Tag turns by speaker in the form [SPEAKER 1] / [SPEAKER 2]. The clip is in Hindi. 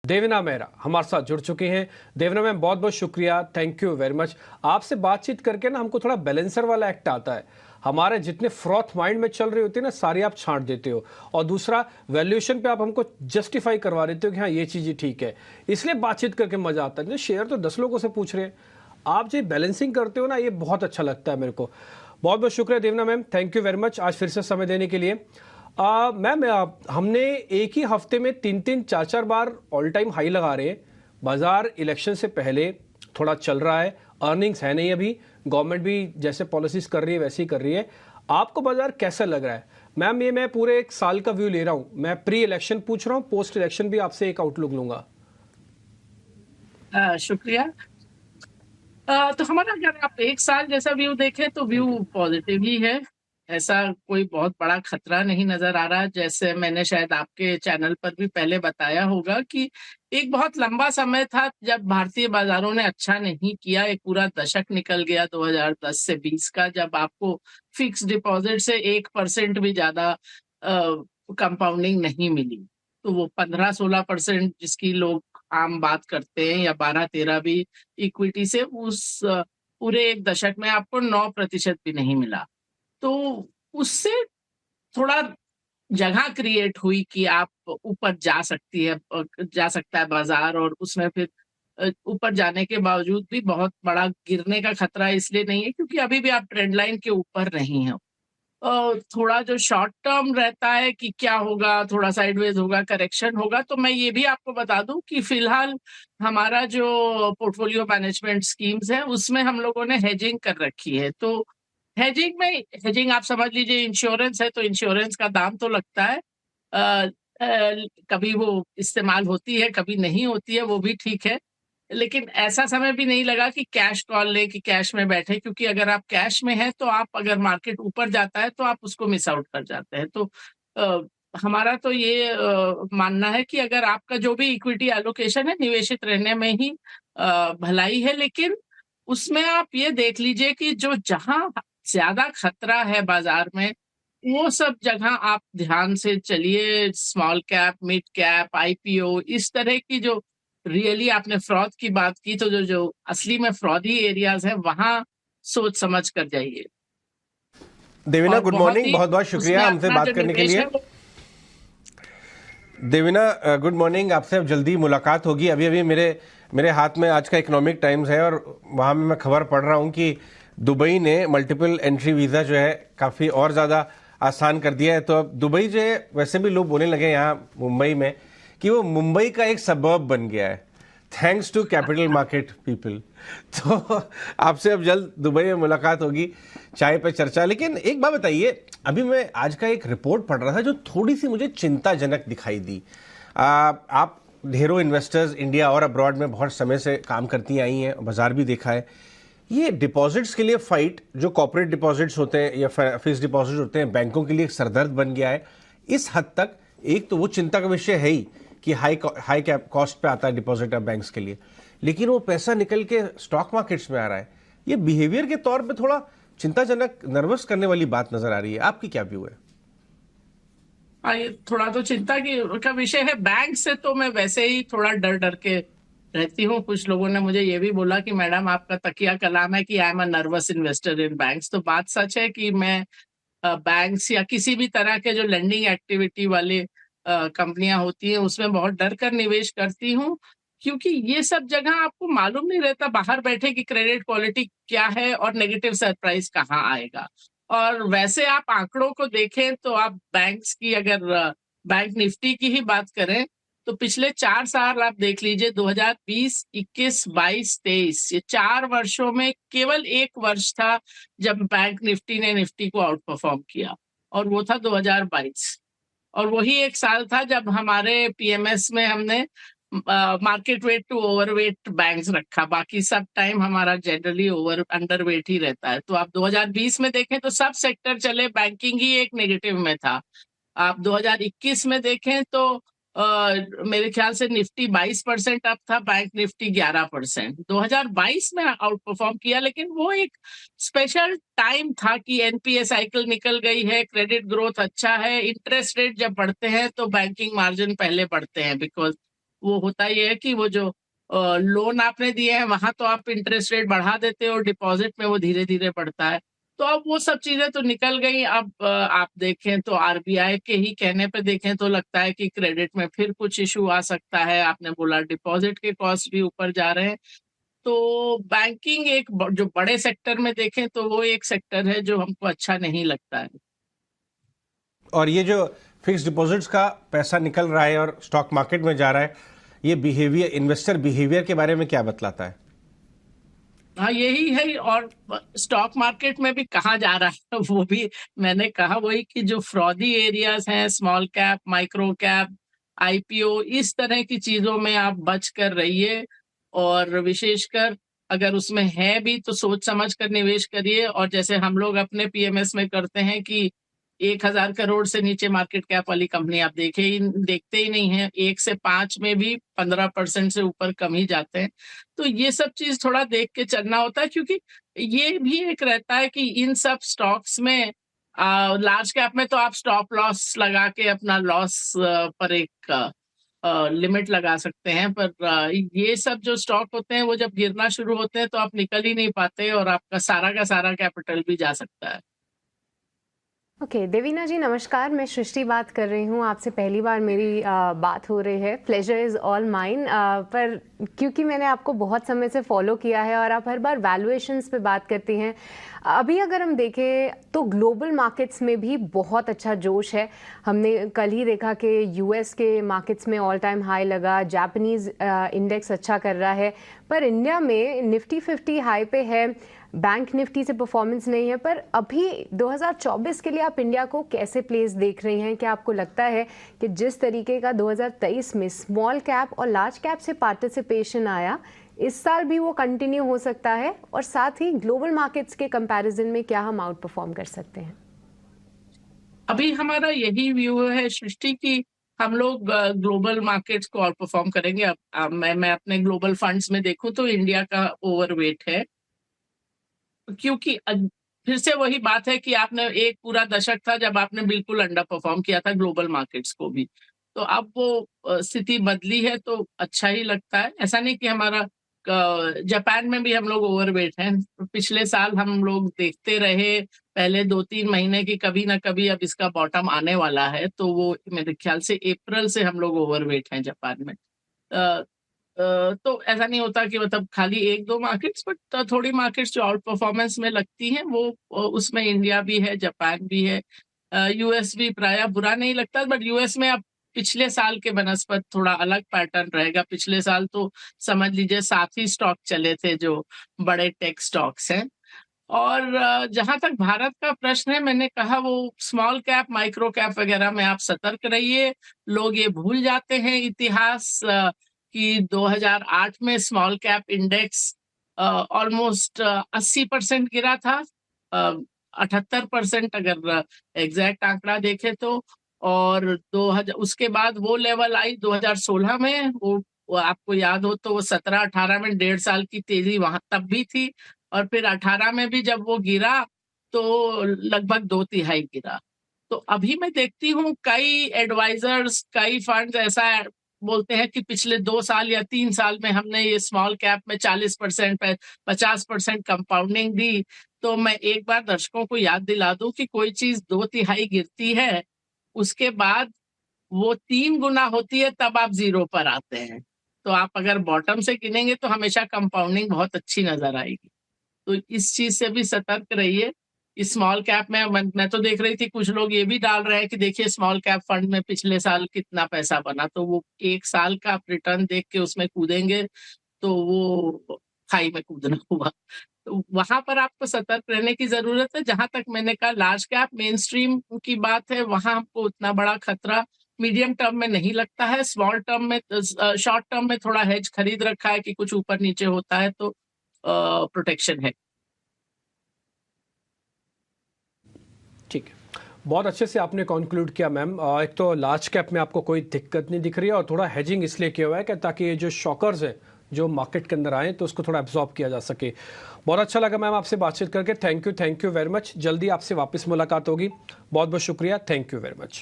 [SPEAKER 1] देवना मेहरा हमारे साथ जुड़ चुकी हैं। देवना मैम, बहुत बहुत शुक्रिया, थैंक यू वेरी मच। आपसे बातचीत करके ना हमको थोड़ा बैलेंसर वाला एक्ट आता है। हमारे जितने फ्रॉथ माइंड में चल रही होती है ना, सारी आप छांट देते हो। और दूसरा, वैल्यूएशन पे आप हमको जस्टिफाई करवा देते हो कि हाँ ये चीज़ ठीक है। इसलिए बातचीत करके मजा आता है। शेयर तो 10 लोगों से पूछ रहे हैं, आप जो बैलेंसिंग करते हो ना, ये बहुत अच्छा लगता है मेरे को। बहुत बहुत शुक्रिया Devna ma'am, thank you very much आज फिर से समय देने के लिए। मैम, हमने एक ही हफ्ते में 3-4 बार ऑल टाइम हाई लगा रहे हैं। बाजार इलेक्शन से पहले थोड़ा चल रहा है, अर्निंग्स है नहीं अभी, गवर्नमेंट भी जैसे पॉलिसीज कर रही है वैसे ही कर रही है। आपको बाजार कैसा लग रहा है मैम? ये मैं पूरे एक साल का व्यू ले रहा हूँ, मैं प्री इलेक्शन पूछ रहा हूँ, पोस्ट इलेक्शन भी आपसे एक आउटलुक लूंगा।
[SPEAKER 2] शुक्रिया। तो हमारा अगर आप एक साल जैसा व्यू देखें तो व्यू पॉजिटिव ही है। ऐसा कोई बहुत बड़ा खतरा नहीं नजर आ रहा। जैसे मैंने शायद आपके चैनल पर भी पहले बताया होगा कि एक बहुत लंबा समय था जब भारतीय बाजारों ने अच्छा नहीं किया। एक पूरा दशक निकल गया 2010 से 20 का, जब आपको फिक्स डिपॉजिट से 1% भी ज्यादा कंपाउंडिंग नहीं मिली। तो वो 15-16% जिसकी लोग आम बात करते हैं, या 12-13 भी इक्विटी से, उस पूरे एक दशक में आपको 9% भी नहीं मिला। तो उससे थोड़ा जगह क्रिएट हुई कि आप ऊपर जा सकता है बाजार। और उसमें फिर ऊपर जाने के बावजूद भी बहुत बड़ा गिरने का खतरा इसलिए नहीं है क्योंकि अभी भी आप ट्रेंड लाइन के ऊपर नहीं हो। थोड़ा जो शॉर्ट टर्म रहता है कि क्या होगा, थोड़ा साइडवेज होगा, करेक्शन होगा। तो मैं ये भी आपको बता दूं कि फिलहाल हमारा जो पोर्टफोलियो मैनेजमेंट स्कीम्स है उसमें हम लोगों ने हेजिंग कर रखी है। तो हेजिंग आप समझ लीजिए इंश्योरेंस है। तो इंश्योरेंस का दाम तो लगता है, अ, कभी वो इस्तेमाल होती है कभी नहीं होती है, वो भी ठीक है। लेकिन ऐसा समय भी नहीं लगा कि कैश कॉल ले कि कैश में बैठे, क्योंकि अगर आप कैश में हैं तो आप, अगर मार्केट ऊपर जाता है तो आप उसको मिस आउट कर जाते हैं। तो अ, हमारा तो ये मानना है कि अगर आपका जो भी इक्विटी एलोकेशन है, निवेशित रहने में ही भलाई है। लेकिन उसमें आप ये देख लीजिए कि जो जहां ज्यादा खतरा है बाजार में, वो सब जगह आप ध्यान से चलिए। Small cap, mid cap, IPO, इस तरह की जो रियली आपने फ्रॉड की बात की, तो जो जो असली में फ्रॉडी एरियाज है वहां सोच समझ कर जाइए।
[SPEAKER 1] देवीना
[SPEAKER 2] और
[SPEAKER 1] गुड
[SPEAKER 2] बहुत
[SPEAKER 1] मॉर्निंग,
[SPEAKER 2] ही
[SPEAKER 1] बहुत बहुत शुक्रिया
[SPEAKER 2] उसमें
[SPEAKER 1] हमसे
[SPEAKER 2] अपना जो
[SPEAKER 1] बात करने के
[SPEAKER 2] निवेश
[SPEAKER 1] लिए।
[SPEAKER 2] है वो।
[SPEAKER 1] देवीना गुड मॉर्निंग, आपसे अब जल्दी मुलाकात होगी। अभी अभी मेरे मेरे हाथ में आज का इकोनॉमिक टाइम्स है और वहाँ में मैं खबर पढ़ रहा हूँ कि दुबई ने मल्टीपल एंट्री वीज़ा जो है काफ़ी और ज़्यादा आसान कर दिया है। तो अब दुबई जो है, वैसे भी लोग बोलने लगे यहाँ मुंबई में कि वो मुंबई का एक सबर्ब बन गया है, thanks to capital market people. तो आपसे अब जल्द दुबई में मुलाकात होगी, चाय पे चर्चा। लेकिन एक बात बताइए, अभी मैं आज का एक रिपोर्ट पढ़ रहा था जो थोड़ी सी मुझे चिंताजनक दिखाई दी। आप ढेरों इन्वेस्टर्स इंडिया और अब्रॉड में बहुत समय से काम करती आई हैं, बाजार भी देखा है। ये डिपॉजिट्स के लिए फाइट, जो कॉर्पोरेट डिपॉजिट्स होते हैं या फिक्स डिपॉजिट होते हैं, बैंकों के लिए एक सरदर्द बन गया है इस हद तक। एक तो वो चिंता का विषय है ही कि हाई कैप कॉस्ट पे आता है डिपॉजिट अब बैंक्स के लिए, लेकिन वो पैसा निकल के स्टॉक मार्केट्स में आ रहा है। ये बिहेवियर के तौर पे थोड़ा चिंताजनक, नर्वस करने वाली बात नजर आ रही है। आपकी क्या व्यू है?
[SPEAKER 2] ये थोड़ा तो चिंता की का विषय है। बैंक से तो मैं वैसे ही थोड़ा डर डर के रहती हूँ। कुछ लोगों ने मुझे ये भी बोला कि मैडम आपका तकिया कलाम है कि I am a nervous investor in banks. तो बात सच है कि मैं बैंक्स या किसी भी तरह के जो लेंडिंग एक्टिविटी वाले कंपनियां होती हैं उसमें बहुत डर कर निवेश करती हूँ। क्योंकि ये सब जगह आपको मालूम नहीं रहता बाहर बैठे कि क्रेडिट क्वालिटी क्या है और नेगेटिव सरप्राइज कहाँ आएगा। और वैसे आप आंकड़ों को देखें तो आप बैंक्स की, अगर बैंक निफ्टी की ही बात करें, तो पिछले 4 साल आप देख लीजिए, 2020, 21, 22, 23, ये 4 वर्षों में केवल एक वर्ष था जब बैंक निफ्टी ने निफ्टी को आउट परफॉर्म किया, और वो था 2022। और वही एक साल था जब हमारे पीएमएस में हमने market weight to overweight banks रखा। बाकी सब टाइम हमारा जनरली ओवर अंडर वेट ही रहता है। तो आप 2020 में देखें तो सब सेक्टर चले, बैंकिंग ही एक नेगेटिव में था। आप 2021 में देखें तो मेरे ख्याल से निफ्टी 22% अप था, बैंक निफ्टी 11%। 2022 में आउट परफॉर्म किया, लेकिन वो एक स्पेशल टाइम था कि एनपीए साइकिल निकल गई है, क्रेडिट ग्रोथ अच्छा है। इंटरेस्ट रेट जब बढ़ते हैं तो बैंकिंग मार्जिन पहले बढ़ते हैं, बिकॉज वो होता ये है कि वो जो लोन आपने दिए हैं वहां तो आप इंटरेस्ट रेट बढ़ा देते हो और डिपॉजिट में वो धीरे धीरे बढ़ता है। तो अब वो सब चीजें तो निकल गई। अब आप देखें तो आरबीआई के ही कहने पे देखें तो लगता है कि क्रेडिट में फिर कुछ इशू आ सकता है। आपने बोला डिपॉजिट के कॉस्ट भी ऊपर जा रहे हैं। तो बैंकिंग एक जो बड़े सेक्टर में देखें तो वो एक सेक्टर है जो हमको अच्छा नहीं लगता है।
[SPEAKER 1] और ये जो फिक्स डिपॉजिट्स का पैसा निकल रहा है और स्टॉक मार्केट में जा रहा है, ये बिहेवियर, इन्वेस्टर बिहेवियर के बारे में क्या बतलाता है?
[SPEAKER 2] हाँ यही है। और स्टॉक मार्केट में भी कहाँ जा रहा है वो भी मैंने कहा वही कि जो फ्रॉडी एरियाज हैं, small cap, micro cap, IPO, इस तरह की चीजों में आप बच कर रहिए। और विशेषकर अगर उसमें है भी तो सोच समझ कर निवेश करिए। और जैसे हम लोग अपने पीएमएस में करते हैं कि 1,000 करोड़ से नीचे मार्केट कैप वाली कंपनी आप देखते ही नहीं है। 1 से 5 में भी 15% से ऊपर कम ही जाते हैं। तो ये सब चीज थोड़ा देख के चलना होता है, क्योंकि ये भी एक रहता है कि इन सब स्टॉक्स में लार्ज कैप में तो आप स्टॉप लॉस लगा के अपना लॉस पर एक लिमिट लगा सकते हैं। पर ये सब जो स्टॉक होते हैं वो जब गिरना शुरू होते हैं तो आप निकल ही नहीं पाते और आपका सारा का सारा कैपिटल भी जा सकता है।
[SPEAKER 3] ओके देवीना जी नमस्कार, मैं सृष्टि बात कर रही हूँ। आपसे पहली बार मेरी बात हो रही है। Pleasure is all mine. पर क्योंकि मैंने आपको बहुत समय से फॉलो किया है और आप हर बार वैल्यूएशंस पे बात करती हैं, अभी अगर हम देखें तो ग्लोबल मार्केट्स में भी बहुत अच्छा जोश है। हमने कल ही देखा कि यूएस के मार्केट्स में ऑल टाइम हाई लगा, जापानीज़ इंडेक्स अच्छा कर रहा है, पर इंडिया में निफ्टी 50 हाई पे है, बैंक निफ्टी से परफॉर्मेंस नहीं है। पर अभी 2024 के लिए आप इंडिया को कैसे प्लेस देख रही हैं? क्या आपको लगता है कि जिस तरीके का 2023 में स्मॉल कैप और लार्ज कैप से पार्टिसिपेशन आया, इस साल भी वो कंटिन्यू हो सकता है? और साथ ही ग्लोबल मार्केट्स के कंपैरिजन में क्या हम आउट परफॉर्म कर सकते हैं?
[SPEAKER 2] अभी हमारा यही व्यू है सृष्टि की हम लोग ग्लोबल मार्केट्स को आउट परफॉर्म करेंगे। अब मैं अपने ग्लोबल फंड्स में देखूं तो इंडिया का ओवरवेट है, क्योंकि फिर से वही बात है कि आपने एक पूरा दशक था जब आपने बिल्कुल अंडर परफॉर्म किया था ग्लोबल मार्केट्स को भी। तो अब वो स्थिति बदली है तो अच्छा ही लगता है। ऐसा नहीं कि हमारा जापान में भी हम लोग ओवरवेट हैं। पिछले साल हम लोग देखते रहे पहले 2-3 महीने की कभी ना कभी अब इसका बॉटम आने वाला है। तो वो मेरे ख्याल से अप्रैल से हम लोग ओवरवेट हैं जापान में। तो ऐसा नहीं होता कि मतलब खाली 1-2 मार्केट्स, बट थोड़ी मार्केट्स जो आउट परफॉर्मेंस में लगती हैं वो उसमें इंडिया भी है, जापान भी है, यूएस भी प्राय बुरा नहीं लगता। बट यूएस में अब पिछले साल के बनस्पत थोड़ा अलग पैटर्न रहेगा। पिछले साल तो समझ लीजिए 7 ही स्टॉक चले थे जो बड़े टेक स्टॉक्स हैं। और जहां तक भारत का प्रश्न है, मैंने कहा वो स्मॉल कैप, माइक्रो कैप वगैरह में आप सतर्क रहिए। लोग ये भूल जाते हैं इतिहास कि 2008 में स्मॉल कैप इंडेक्स ऑलमोस्ट 80% गिरा था, 78% अगर एग्जैक्ट आंकड़ा देखें तो। और 2000 उसके बाद वो लेवल आई 2016 में। वो आपको याद हो तो वो 17-18 में 1.5 साल की तेजी वहां तब भी थी। और फिर 18 में भी जब वो गिरा तो लगभग 2/3 गिरा। तो अभी मैं देखती हूँ कई एडवाइजर्स, कई फंड्स ऐसा बोलते हैं कि पिछले 2 साल या 3 साल में हमने ये स्मॉल कैप में 40% 50% कंपाउंडिंग दी। तो मैं एक बार दर्शकों को याद दिला दूं कि कोई चीज 2/3 गिरती है, उसके बाद वो 3 गुना होती है, तब आप जीरो पर आते हैं। तो आप अगर बॉटम से गिनेंगे तो हमेशा कंपाउंडिंग बहुत अच्छी नजर आएगी। तो इस चीज से भी सतर्क रहिए। इस स्मॉल कैप में मैं तो देख रही थी कुछ लोग ये भी डाल रहे हैं कि देखिए स्मॉल कैप फंड में पिछले साल कितना पैसा बना। तो वो 1 साल का आप रिटर्न देख के उसमें कूदेंगे तो वो खाई में कूदना हुआ। तो वहां पर आपको सतर्क रहने की जरूरत है। जहां तक मैंने कहा लार्ज कैप मेन स्ट्रीम की बात है, वहां हमको उतना बड़ा खतरा मीडियम टर्म में नहीं लगता है। स्मॉल टर्म में, शॉर्ट टर्म में थोड़ा हेज खरीद रखा है कि कुछ ऊपर नीचे होता है तो प्रोटेक्शन है।
[SPEAKER 4] ठीक है, बहुत अच्छे से आपने कंक्लूड किया मैम। एक तो लार्ज कैप में आपको कोई दिक्कत नहीं दिख रही है और थोड़ा हेजिंग इसलिए किया हुआ है कि ताकि ये जो शॉकर्स है जो मार्केट के अंदर आए तो उसको थोड़ा एब्जॉर्ब किया जा सके। बहुत अच्छा लगा मैम आपसे बातचीत करके। Thank you very much. जल्दी आपसे वापस मुलाकात होगी। बहुत बहुत शुक्रिया। Thank you very much.